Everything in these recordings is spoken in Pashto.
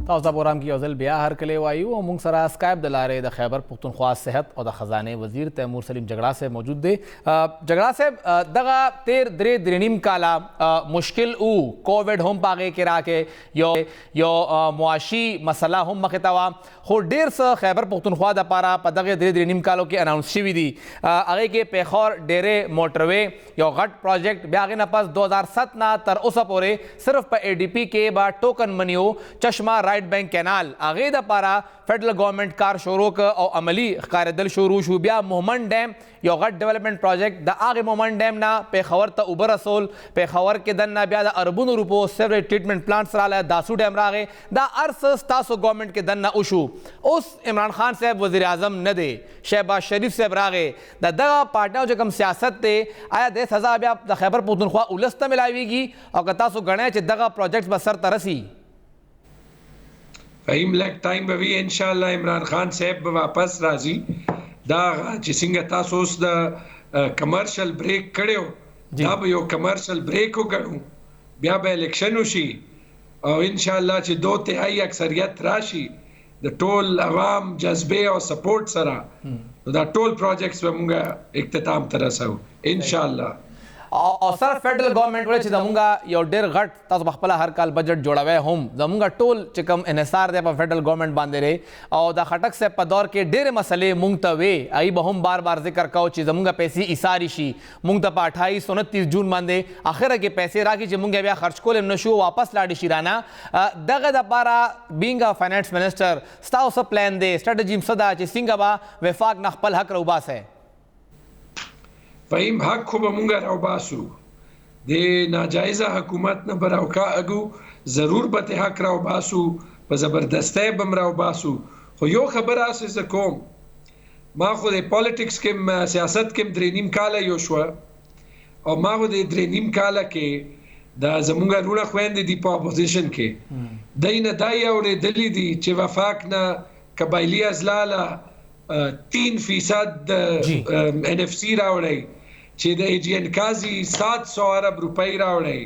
تاسو پروګرام کې یو ځل بیا هر کله وایو او موږ سره اسکایپ د لارې د خیبر پختونخوا صحت او د خزانه وزیر تیمور سلیم جګړه صاحب موجود دی. جګړه صاحب دغه تیر درې نیم کاله مشکل او کووډ هم پاغه کې راکې یو معاشي مسله هم مخې ته وه خو ډیر څه خیبر پختونخوا د پاره په دغه درې نیم کالو کې اناونس شوي دي. هغه کې پیښور ډیرې موټروي یو غټ پروجیکټ بیا هغې نه پس 2007 نه تر اوسه پورې صرف په ADP کې به ټوکن منیو چشمه رائټ بینک کینال هغې دپاره فیډرل ګورنمنټ کار شروع او عملی ښکارېدل شروع شو. بیا مومن ډیم یو غټ ډیولپمنٹ پروجیکټ د هغې مومن ډیم نه پیښور ته اوبه رسول پیښور کې دننه بیا د اربونو روپو سیوریج ټریټمنټ پلانټس راغلی داسو ډیم راغی دا هر څه ستاسو ګورنمنټ کې دننه وشو. اوس عمران خان صاحب وزیر اعظم نه دی شهباز شریف صاحب راغی د دغه پارټیو چې کوم سیاست دی آیا د سزا بیا د خیبر پختونخوا ولس ته ملاویږي او که تاسو ګڼئ چې دغه پروجیکټس به سر ته رسي؟ فهیم لږ ټایم به وي انشاءالله عمران خان صاحب به واپس راځي. دا چې څنګه تاسو اوس د کمرشل بریک کړو دا به یو کمرشل بریک وګڼو بیا به الیکشن وشي او انشاءالله چې 2/3 اکثریت راشي د ټول عوام جذبه او سپورټ سره دا ټول پروجیکټس به موږ اختتام ته رسو انشاءالله. او سر فیډرل ګورنمنټ ولې چې زمونږ یو ډېر غټ تاسو په خپله هر کال بجټ جوړوئ هم زمونږ ټول چې کوم انحصار دی په فیډرل ګورنمنټ باندې دی او د خټک صاحب په دور کې ډېرې مسلې مونږ ته وې هغې به هم بار بار ذکر کوو چې زمونږ پیسې ایساري شي مونږ ته په 28-29 جون باندې اخره کې پیسې راکړي چې مونږ بیا خرچ کول هم نشو واپس لاړې شي رانه. دغه دپاره بینګ ا فاینانس منسټر ستاسو څه پلان دی سټرټجي څه ده چې څنګه به وفاق نه خپل حق راوباسئ؟ فهیم حق خو به مونږ راوباسو د ناجایزه حکومت نه به راوکاږو ضرور به ته حق راوباسو په زبردستی به م راوباسو. خو یو خبره هسې زه کوم ما خو د پالیټکس کې سیاست کې 3.5 کاله یو شوه او ما خو د 3.5 کاله کې د زمونږ وروڼه خویندې دي په اپوزیشن کې دی نه دا یې اورېدلي دي چې وفاق نه قبایلي ازلاله 3% NFC راوړی چې د ایجین کازي 700 ارب روپۍ راوړی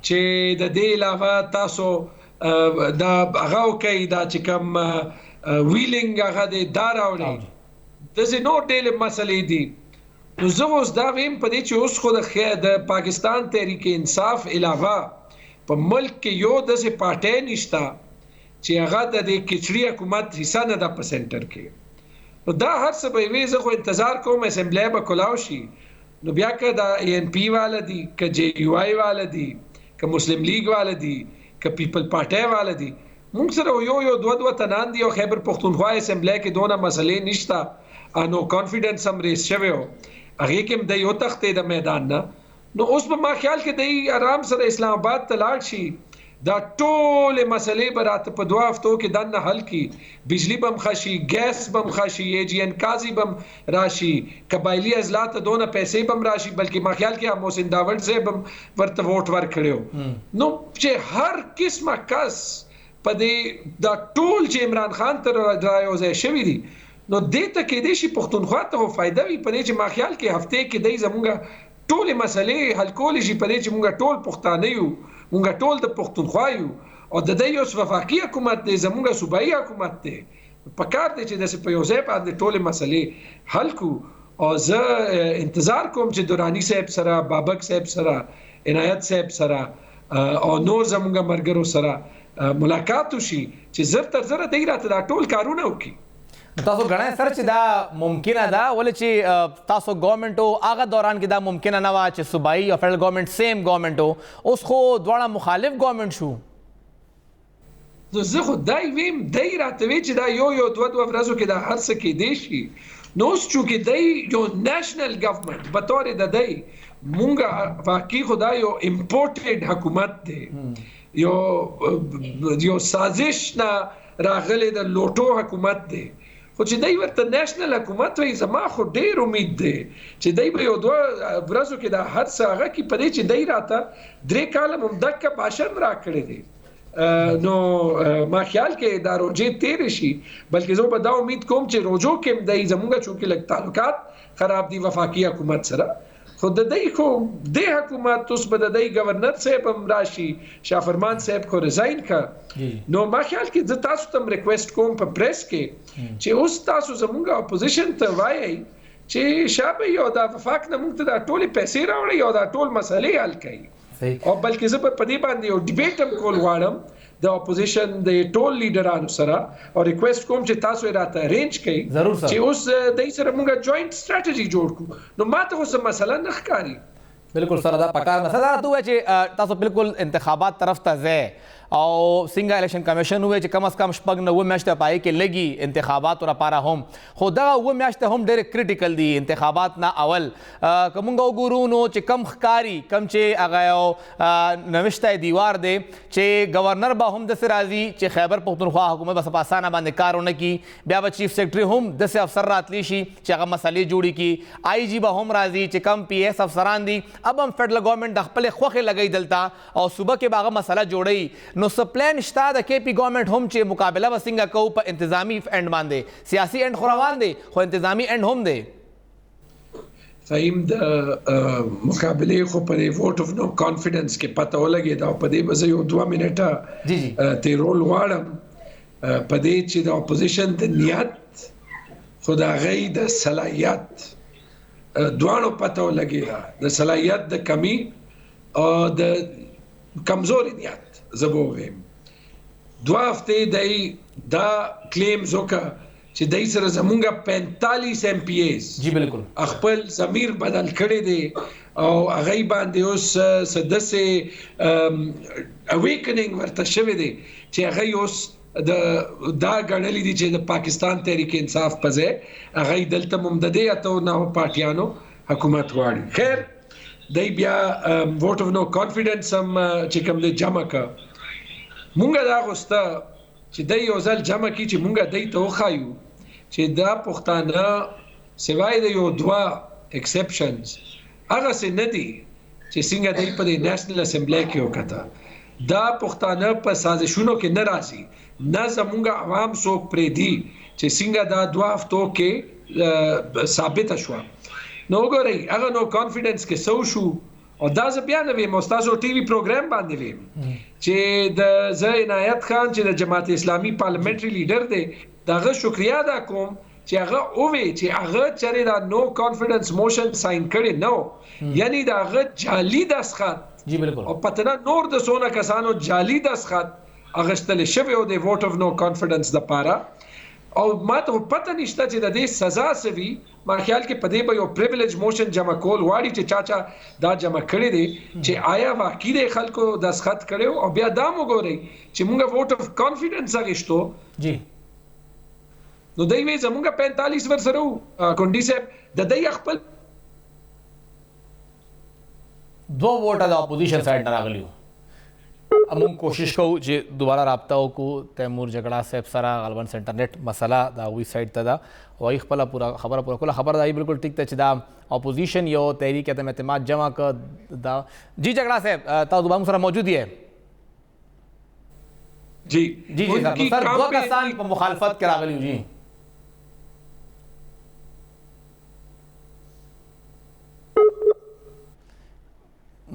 چې د دې علاوه تاسو دا هغه کوي دا چې کوم ویلینګ هغه دا راوړی داسې نور ډېرې مسلې دي. نو زه اوس دا ویم په دې چې اوس خو د پاکستان تحریک انصاف علاوه په ملک کې یو داسې پارټۍ نشته چې هغه د دې کچړي حکومت حصه نه ده په سنټر کې. نو دا هر څه به وي زه خو انتظار کوم اسمبلی به کلاو شي نو بیا که دا ANP والا دي که JUI والا دي که مسلم لیگ والا دي که پیپل پارټۍ والا دي مونږ سره یو دوه تنان دي او خیبر پختونخوا اسمبلی کې دونه مسلې نشته نو کانفیډنس هم ریس شوی و هغې کې هم دی وتښتې د میدان نه. نو اوس به ما خیال کې دی آرام سره اسلام آباد ته لاړ شي دا ټولې مسلې به راته په 2 هفتو کې دننه حل کړي بجلی به م ښه شي ګیس به م ښه شي AGN کازي به م راشي قبایلي اضلاع ته دونه پیسې به م راشي بلکې ما خیال کې محسن داوړ صاحب هم ورته ووټ ورکړی نو چې هر قسمه کس په دې دا ټول چې عمران خان ته رايوځای شوي دي نو دې ته کېدای شي پښتونخوا ته فایده وي په دې چې ما خیال کې هفتې کې دی زمونږ ټولې مسلې حل کولی شي په دې چې مونږ ټول پښتانه یو مونږ ټول د پښتونخوا یو او د دې یو وفاقي حکومت دی زمونږ صوبایي حکومت دی په کار دی چې داسې په یو ځای باندې ټولې مسلې حل کړو. او زه انتظار کوم چې دراني صاحب سره بابک صاحب سره عنایت صاحب سره او نور زمونږ ملګرو سره ملاقات وشي چې زر تر زره دی راته دا ټول کارونه وکړي. تاسو ګڼئ سر چې دا ممکنه ده ولې چې تاسو ګورنمنټ هغه دوران کې دا ممکنه نه وه چې صوبایي او فیډرل ګورنمنټ سیم ګورنمنټ اوس خو دواړه مخالف ګورنمنټ شو. نو زه خو دای ویم دی راته وی چې دا یو 2 ورځو کې دا هر څه کېدای شي. نو اوس چونکې دی یو نیشنل ګورنمنټ په طور د دی مونږ واقعي خو دا یو امپورټډ حکومت دی یو سازش نه راغلی د لوټو حکومت دی خو چې دی ورته نیشنل حکومت وایي زما خو ډېر امید دی چې دی به یو 2 ورځو کې دا هر څه هغه کې په دې چې دی راته 3 کاله ممدکه باشن راکړی دی. نو ما خیال کې دا روجې تیرې شي بلکې زه به دا امید کوم چې روجو کې هم دی زمونږ چونکې لږ تعلقات خراب دي وفاقي حکومت سره خو د دې خو د حکومت اوس به د دې گورنر صاحب هم راشي شاه فرمان صاحب خو ریزاین کا نو ما خیال کې د تاسو ته ریکوست کوم په پریس کې چې اوس تاسو زموږ اپوزیشن ته وایي چې شابه یو د وفاق نه موږ ته د ټولې پیسې راوړي او د ټول مسلې حل کړي او بلکې زه په دې باندې یو ډیبیټ هم کول غواړم د اپوزیشن د ټول لیډرانو سره او ریکوست کوم چې تاسو راته ارینج کړئ چې اوس د سره موږ جوائنٹ سټریټجی جوړ کړو نو ماته اوس مسله نه ښکاري بالکل سره دا پکار نه سره ته چې تاسو بالکل انتخابات طرف ته ځئ او څنګه الیکشن کمیشن وای چې کم از کم شپږ نو میاشتې پای کې لګي انتخابات لپاره هم خو دا و میاشتې هم ډېر کریټیکل دي انتخابات نه اول کومګه وګورو نو چې کم ښکاری کم چې هغه نوښتای دیوار دی چې گورنر به هم د راځي چې خیبر پختونخوا حکومت بس په اسانه باندې کارونه کی بیا به چیف سیکرټری هم د افسر راتلی شي چې هغه مسلې جوړي کی آی جی به هم راځي چې کم پی ایس افسران دي اب هم فدرل گورنمنت د خپل خوخه لګی دلتا او صوبه کې باغه مسله جوړي نو سپلان شته د کې پی ګورنمنت هم چې مقابله وسنګ کو په انتظامی اند باندې سیاسي اند خو روان دي خو انتظامی اند هم دي فهم د مقابله خو په ووټ اف نو کانفیډنس کې پته ولګي دا په دې بزه یو 2 منټه جی ته رول واړم په دې چې د اپوزیشن د نیت خدا غي د صلاحیت دوانو پته ولګي د صلاحیت د کمی او د کمزوري نیت زبوهم 2 هفته دا کلیمز وکړه چې دای سره زمونږه 45 ایم پی ایز جی بالکل خپل ضمیر بدل کړی دی او هغه باندې اوس سدسه اویکنینګ ورته شوی دی چې هغه اوس دا غړلې دي چې د پاکستان تحریک انصاف پځه هغه دلته ممددي اته نه پارټیانو حکومت واړي خیر دای بیا ووټ اف نو کانفیډنس هم چې کوم د جمع کا مونږه دا غوسته چې دای یو ځل جمع کی چې مونږه دای ته وخایو چې دا پښتانه سوای د یو 2 ایکسپشنز هغه څه نه دي چې څنګه دای په نېشنل اسمبلی کې وکړه دا پښتانه په سازشونو کې نه راځي نه زمونږ عوام څوک پرې دي چې څنګه دا 2 هفتو کې ثابت شو نو ګورئ هغه نو کانفیډنس کې سو شو او دا ز بیا نوې مستازو ټي وي پروګرام باندې ویم چې د زه عنایت خان چې د جماعت اسلامي پارلیمنټري لیډر دی داغه شکریا ادا کوم چې هغه اووي چې هغه چره دا نو کانفیډنس موشن ساين کړي نو یعنی داغه جعلی دسخط جی بالکل او پتنه نور د سونه کسانو جعلی دسخط اغشتل شوی او د ووټ اف نو کانفیډنس د پاره او ماته پته نشته چې د دې سزا سوي ما خیال کې پدې به یو پریویلیج موشن جمع کول واړي چې چاچا دا جمع کړی دی چې آیا واقعي د خلکو دسخط کړو او بیا دا وګورئ چې موږ ووټ اف کانفیډنس اغشتو جی نو دوی وې زموږ 45 ور سره کونډي صاحب د دې خپل 2 ووټه د اپوزیشن سایډ نه راغلیو امون کوشش کوو چې دوباره رابطه وکړو تیمور جګړه صاحب سره غالبا انټرنیټ مسله دا وی سایډ ته ده او ای خپل پورا خبره خبر دی بالکل ټیک ته چې دا اپوزیشن یو تحریک ته اعتماد جمع ک دا جی جګړه صاحب تاسو دوباره سره موجود یې جی جی جی سر 2 کسان په مخالفت کې راغلیو جی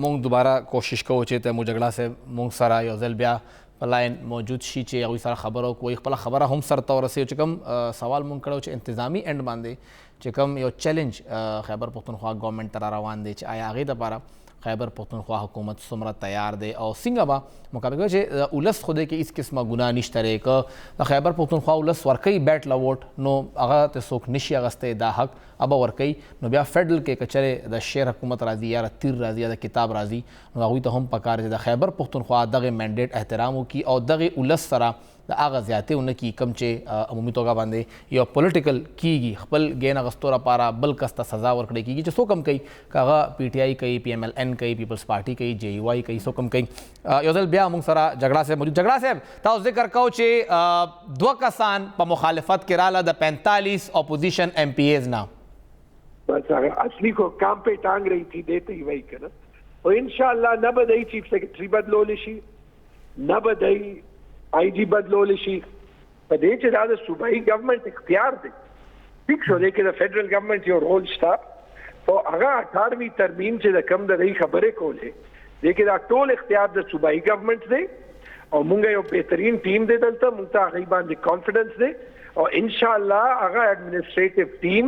مونږ دوباره کوشش کوو چې تیمور جګړه صاحب مونږ سره یو ځل بیا په لاین موجود شي چې هغوی سره خبره وکړو خپله خبره هم سرته ورسوي چې کوم سوال مونږ کړی چې انتظامي اند باندې چې کوم یو چیلنج خیبر پختونخوا ګورنمنټ ته را روان دی چې آیا هغې دپاره خیبر پختونخوا حکومت څومره تیار دی او څنګه به مقابله کوي چې ولس خو دی کې هېڅ قسمه ګناه نشته دی که د خیبر پختونخوا ولس ورکوي بیټ له ووټ نو هغه ته څوک نشي اخیستی دا حق ابه ورکوي نو بیا فیډرل کې که چېرې د شعر حکومت راځي یا د تیر راځي یا د کتاب راځي نو هغوی ته هم پکار دی د خیبر پختونخوا دغې مینډیټ احترام وکړي او دغې ولس سره د هغه زیاتې ونه کړي کوم چې عمومي توګه باندې یو پولیټیکل کیږي خپل ګین اخیستو لپاره بل کس ته سزا ورکړی کېږي چې څوک هم کوي که هغه پی ټي آی کوي پی ایم ایل این کوي پیپلز پارټي کوي جے یو آی کوي څوک هم کوي یو ځل بیا موږ سره جګړه صاحب موجود جګړه صاحب تاسو ذکر کوو چې 2 کسان په مخالفت کې راله د 45 اپوزیشن ایم پی ایز نه بس اصلی کو کام پہ ٹانگ رہی تھی دیتے ہی وہی کرنا اور انشاءاللہ نہ بدئی چیف سیکرٹری بدلول شي نہ بدئی آئی جی بدلول شي په دې چې دا صوبایي ګورنمنت اختیار دی ٹھیک شو لیکن د فدرل ګورنمنت یو رول شته او هغه 18وی ترمیم چې د کم د خبرې کولې لیکن دا ټول اختیار د صوبایي ګورنمنت دی او مونږ یو بهترین ټیم دی دلته مونږ ته هغه باندې کانفیډنس دی او ان شاء الله هغه ایڈمنسټریټیو ټیم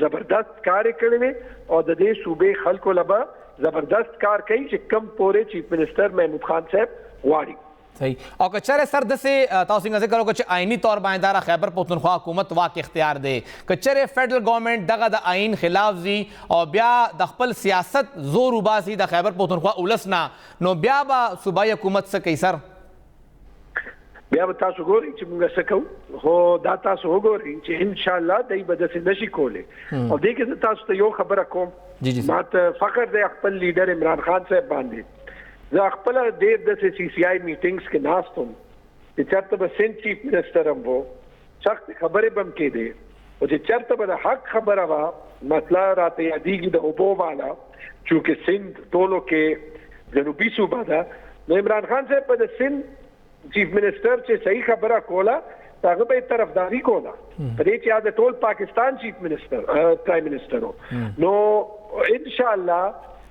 زبردست کار کړی او د دې صوبې خلکو لپاره زبردست کار کوي چې کم پورې چیف منسٹر محمود خان صاحب غواړي. صحیح او کچره سر دسه تاسو څنګه ذکر وکړو چې آئینی طور باندې دارا خیبر پختونخوا حکومت واک اختیار دی کچره فیډرل گورنمنت دغه د آئین خلاف زی او بیا د خپل سیاست زور وباسي د خیبر پختونخوا ولسنا نو بیا به صوبایي حکومت څه کوي سر؟ بیا به تاسو ګورئ چې موږ څه کوو خو دا تاسو وګورئ چې ان شاء الله دوی به داسې نشي کولی او دې کې زه تاسو ته یو خبره کوم ما ته فخر دی خپل لیډر عمران خان صاحب باندې زه خپل ډېر داسې سی سی آی میټینګز کې ناست وم چې چېرته به سند چیف منسټر هم و سخت خبرې به هم کېدې او چې چېرته به د حق خبره وه مسله راته یادېږي د اوبو والا چونکې سند ټولو کې جنوبي صوبه ده نو عمران خان صاحب په د سند چیف منسټر چې صحیح خبره کوله هغه به طرفداري کوله په دې چې د ټول پاکستان چیف منسټر پرایم منسټر نو ان شاء الله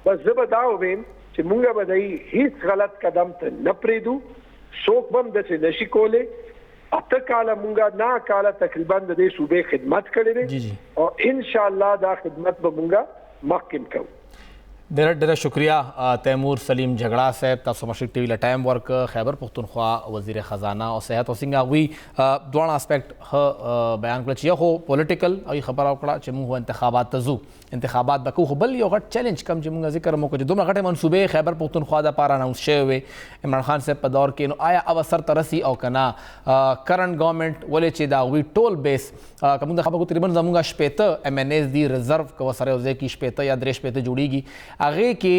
بس زه به دا ووایم چې مونږ به د هیڅ غلط قدم ته نه پرېږدو څوک به هم داسې نشي کولی 8 کاله مونږ 9 کاله تقریبا د دې صوبې خدمت کړی دی او ان شاء الله دا خدمت به مونږ مخکې کوو. ډېر شکریہ تیمور سلیم جھگڑا صاحب تاسو مشرق ټي وي له ټایم ورک خیبر پختونخوا وزیر خزانه او صحت او څنګه هغوی دواړه اسپیکټ بیان کړل چې یو خو پولیټیکل او خبره وکړه چې موږ انتخابات ته ځو انتخابات به کوو خو بل یو غټ چیلنج کم چې موږ ذکر مو کړو چې دومره غټې منصوبې خیبر پختونخوا دپاره اناونس شوی وې عمران خان صاحب په دور کې نو آیا او سر ته رسي او که نه کرنټ ګورنمنټ ولې چې د هغوی ټول بیس که موږ د خبرو کو تقریبا زموږ 15 ایم این ایز دي ریزرو که ورسره یو ځای کې 15 یا 3 جوړیږي هغې کې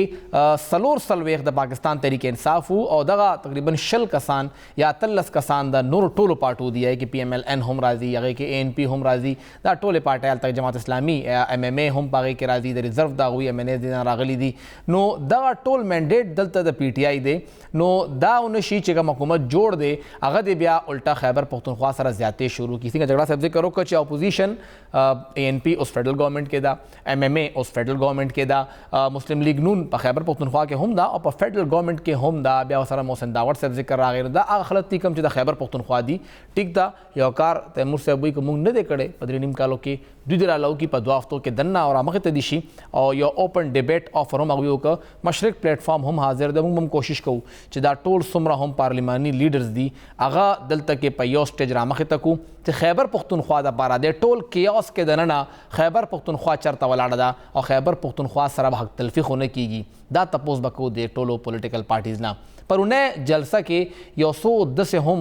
4 د پاکستان تحریک انصاف وو او دغه تقریبا 20 کسان یا 13 کسان د نورو ټولو پارټو دي کې پی ایم ایل این هم راځي هغې کې اے این پی هم راځي دا ټولې پارټۍ هلته جماعت اسلامي ایم ایم اے هم په هغې کې راځي د ریزرو د هغوی ایم این ایز دي نه راغلي دي نو دغه ټول مینډیټ دلته د پی ټي آی دی نو دا ونشي چې کوم حکومت جوړ دی هغه دی بیا الټا خیبر پختونخوا سره زیاتې شروع کړي څنګه جګړه صاحب ذکر وکړه چې اپوزیشن اے این پی اوس فیډرل ګورنمنټ کې ده ایم ایم اے اوس فیډرل ګورنمنټ کې ده مسلم لیگ نون په خیبر پختونخوا کې هم دا او په فیډرل ګورنمنټ کې هم دا بیا سره محسن داوړ صاحب ذکر راغی دا هغه خلک دي کوم چې د خیبر پختونخوا دي ټیک ده یو کار تیمور صاحب وایي که موږ نه دی کړی په 3 کالو کې دوی د رالاو کې په 2 هفتو کې دننه او رامخې ته دي شي او یو اوپن ډیبیټ آفر هم هغوی وکړه مشرق پلیټ فارم هم حاضر دی موږ هم کوشش کوو چې دا ټول څومره هم پارلیماني لیډرز دي هغه دلته کې په یو سټیج رامخې ته کړو چې خیبر پختونخوا دپاره دی ټول کیاس کې دننه خیبر پختونخوا چېرته ولاړه ده او خیبر پختونخوا سره به حق تلفي خو نه کیږي دا تپوس به کوو د ټولو پولیټیکل پارټیز نه پرونه جلسه کې یو څو داسې هم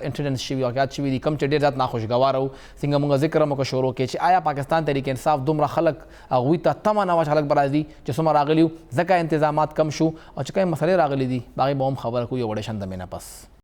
انټیډنټس شوي واقعات شوي دي کوم چې ډېر زیات ناخوشګواره وو څنګه موږ ذکر هم وکړو شروع کې چې آیا پاکستان تحریک انصاف دومره خلک هغوی ته تمه نه وه چې خلک به راځي چې څومره راغلي وو ځکه انتظامات کم شو او چې کومې مسلې راغلي دي د هغې به هم خبره کوو یو وړې شان دمې نه پس